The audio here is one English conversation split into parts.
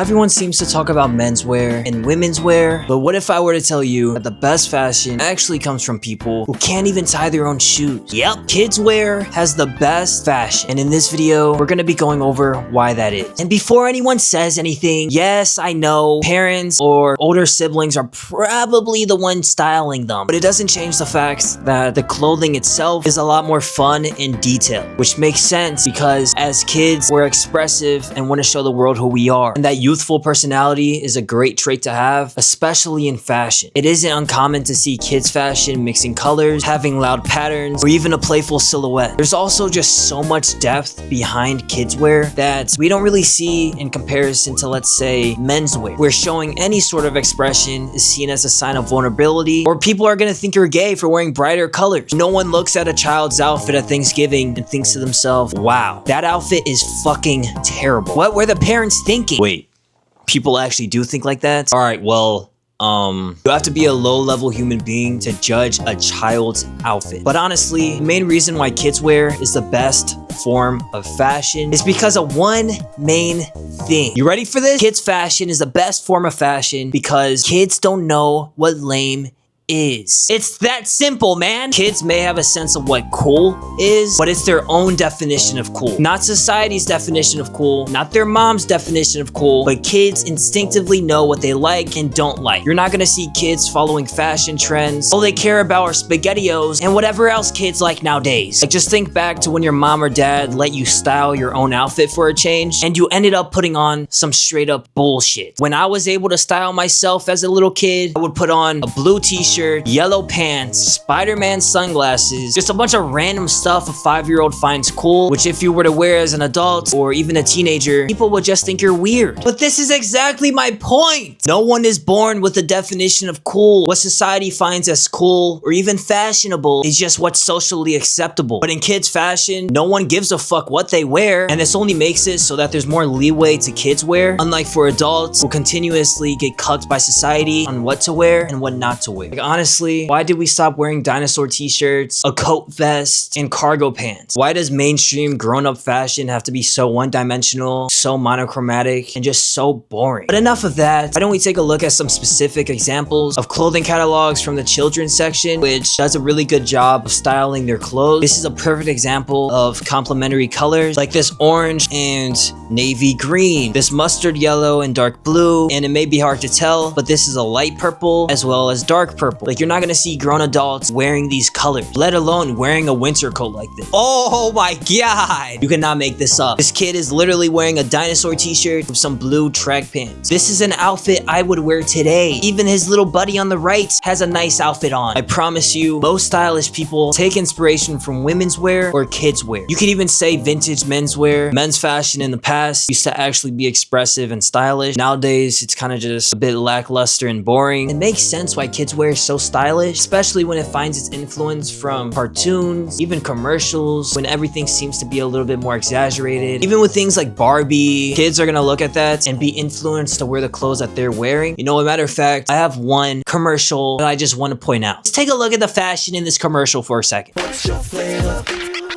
Everyone seems to talk about menswear and women's wear, but what if I were to tell you that the best fashion actually comes from people who can't even tie their own shoes? Yep, kids wear has the best fashion, and in this video, we're gonna be going over why that is. And before anyone says anything, yes, I know parents or older siblings are probably the ones styling them, but it doesn't change the fact that the clothing itself is a lot more fun and detailed, which makes sense because as kids, we're expressive and want to show the world who we are. And that youthful personality is a great trait to have, especially in fashion. It isn't uncommon to see kids' fashion mixing colors, having loud patterns, or even a playful silhouette. There's also just so much depth behind kids' wear that we don't really see in comparison to, let's say, menswear, where showing any sort of expression is seen as a sign of vulnerability, or people are gonna think you're gay for wearing brighter colors. No one looks at a child's outfit at Thanksgiving and thinks to themselves, wow, that outfit is fucking terrible. What were the parents thinking? Wait, people actually do think like that? All right, well, you have to be a low-level human being to judge a child's outfit. But honestly, the main reason why kids wear is the best form of fashion is because of one main thing. You ready for this? Kids fashion is the best form of fashion because kids don't know what lame is. It's that simple, man. Kids may have a sense of what cool is, but it's their own definition of cool. Not society's definition of cool, not their mom's definition of cool, but kids instinctively know what they like and don't like. You're not gonna see kids following fashion trends. All they care about are SpaghettiOs and whatever else kids like nowadays. Like, just think back to when your mom or dad let you style your own outfit for a change and you ended up putting on some straight up bullshit. When I was able to style myself as a little kid, I would put on a blue t-shirt, yellow pants, Spider-Man sunglasses, just a bunch of random stuff a 5-year-old finds cool, which if you were to wear as an adult or even a teenager, people would just think you're weird. But this is exactly my point. No one is born with a definition of cool. What society finds as cool or even fashionable is just what's socially acceptable. But in kids' fashion, no one gives a fuck what they wear, and this only makes it so that there's more leeway to kids' wear, unlike for adults who continuously get cucked by society on what to wear and what not to wear. Like, honestly, why did we stop wearing dinosaur t-shirts, a coat vest, and cargo pants? Why does mainstream grown-up fashion have to be so one-dimensional, so monochromatic, and just so boring? But enough of that. Why don't we take a look at some specific examples of clothing catalogs from the children's section, which does a really good job of styling their clothes. This is a perfect example of complementary colors, like this orange and navy green, this mustard yellow and dark blue, and it may be hard to tell, but this is a light purple as well as dark purple. Like, you're not gonna see grown adults wearing these colors, let alone wearing a winter coat like this. Oh my god! You cannot make this up. This kid is literally wearing a dinosaur t-shirt with some blue track pants. This is an outfit I would wear today. Even his little buddy on the right has a nice outfit on. I promise you, most stylish people take inspiration from women's wear or kids wear. You could even say vintage menswear. Men's fashion in the past used to actually be expressive and stylish. Nowadays, it's kind of just a bit lackluster and boring. It makes sense why kids wear so stylish, especially when it finds its influence from cartoons, even commercials, when everything seems to be a little bit more exaggerated. Even with things like Barbie, kids are gonna look at that and be influenced to wear the clothes that they're wearing. You know, as a matter of fact, I have one commercial that I just want to point out. Let's take a look at the fashion in this commercial for a second. What's your flavor?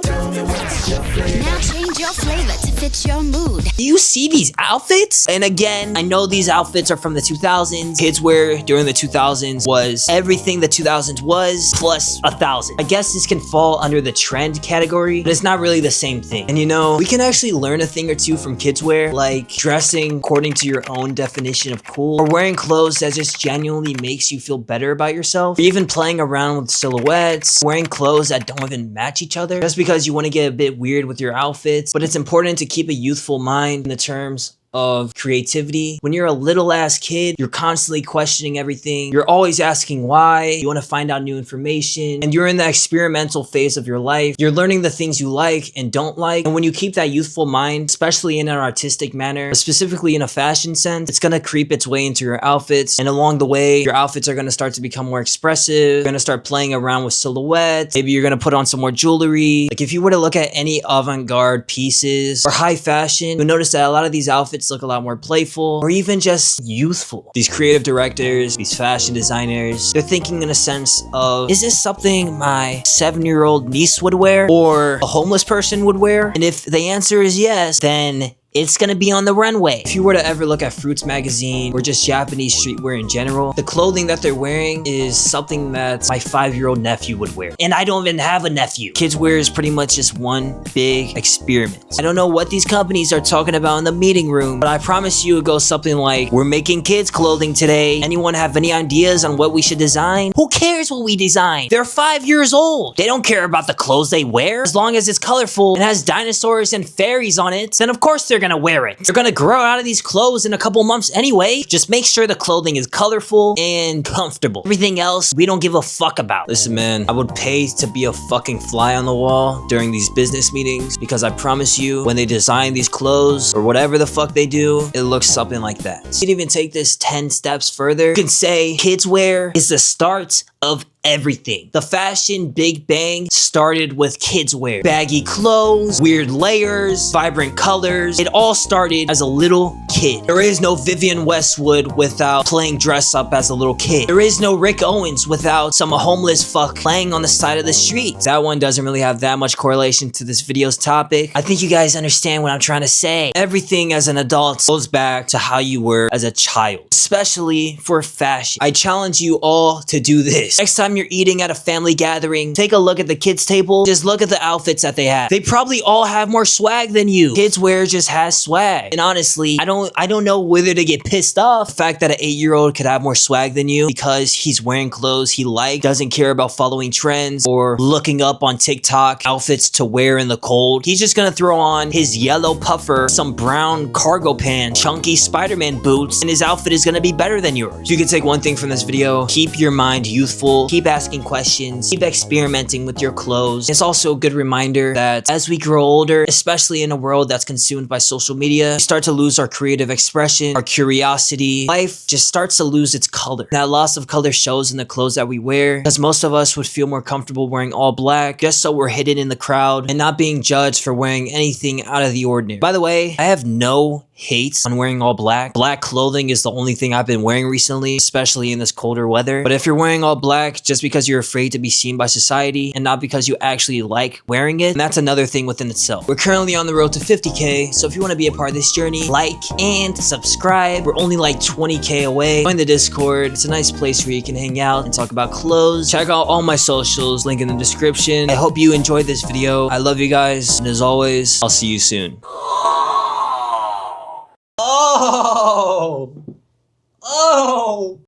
Tell me what's your flavor? Now change your flavor to fit your mood. Do you see these outfits? And again, I know these outfits are from the 2000s. Kids wear during the 2000s was everything the 2000s was plus 1,000. I guess this can fall under the trend category, but it's not really the same thing. And you know, we can actually learn a thing or two from kids wear, like dressing according to your own definition of cool, or wearing clothes that just genuinely makes you feel better about yourself, or even playing around with silhouettes, wearing clothes that don't even match each other, just because you want to get a bit weird with your outfits. But it's important to keep a youthful mind in the terms of creativity. When you're a little ass kid, you're constantly questioning everything. You're always asking why. You want to find out new information, and you're in the experimental phase of your life. You're learning the things you like and don't like. And when you keep that youthful mind, especially in an artistic manner, but specifically in a fashion sense, it's gonna creep its way into your outfits. And along the way, your outfits are gonna start to become more expressive. You're gonna start playing around with silhouettes. Maybe you're gonna put on some more jewelry. Like, if you were to look at any avant-garde pieces or high fashion, you'll notice that a lot of these outfits look a lot more playful or even just youthful. These creative directors, these fashion designers, they're thinking in a sense of, is this something my 7-year-old niece would wear or a homeless person would wear? And if the answer is yes, then It's gonna be on the runway. If you were to ever look at Fruits magazine or just Japanese streetwear in general, the clothing that they're wearing is something that my 5-year-old nephew would wear. And I don't even have a nephew. Kids wear is pretty much just one big experiment. I don't know what these companies are talking about in the meeting room, but I promise you it goes something like, we're making kids clothing today. Anyone have any ideas on what we should design? Who cares what we design? They're 5 years old. They don't care about the clothes they wear. As long as it's colorful and has dinosaurs and fairies on it, then of course they're gonna wear it. They're gonna grow out of these clothes in a couple months anyway. Just make sure the clothing is colorful and comfortable. Everything else, we don't give a fuck about. Listen, man, I would pay to be a fucking fly on the wall during these business meetings because I promise you, when they design these clothes or whatever the fuck they do, it looks something like that. You can even take this 10 steps further. You can say kids wear is the start of everything. The fashion Big Bang started with kids wear. Baggy clothes, weird layers, vibrant colors. It all started as a little kid. There is no Vivienne Westwood without playing dress up as a little kid. There is no Rick Owens without some homeless fuck playing on the side of the street. That one doesn't really have that much correlation to this video's topic. I think you guys understand what I'm trying to say. Everything as an adult goes back to how you were as a child, especially for fashion. I challenge you all to do this. Next time you're eating at a family gathering, take a look at the kids table. Just look at the outfits that they have. They probably all have more swag than you. Kids wear just has swag. And honestly, I don't know whether to get pissed off the fact that an 8-year-old could have more swag than you because he's wearing clothes he likes, doesn't care about following trends or looking up on TikTok outfits to wear in the cold. He's just gonna throw on his yellow puffer, some brown cargo pants, chunky Spider-Man boots, and his outfit is gonna be better than yours. You can take one thing from this video: keep your mind youthful, keep asking questions, keep experimenting with your clothes. It's also a good reminder that as we grow older, especially in a world that's consumed by social media, we start to lose our creative expression, our curiosity. Life just starts to lose its color. That loss of color shows in the clothes that we wear, because most of us would feel more comfortable wearing all black just so we're hidden in the crowd and not being judged for wearing anything out of the ordinary. By the way, I have no hate on wearing all black. Black clothing is the only thing I've been wearing recently, especially in this colder weather. But if you're wearing all black just because you're afraid to be seen by society and not because you actually like wearing it, that's another thing within itself. We're currently on the road to 50K, so if you want to be a part of this journey, like and subscribe. We're only like 20K away. Join the Discord. It's a nice place where you can hang out and talk about clothes. Check out all my socials, link in the description. I hope you enjoyed this video. I love you guys, and as always, I'll see you soon.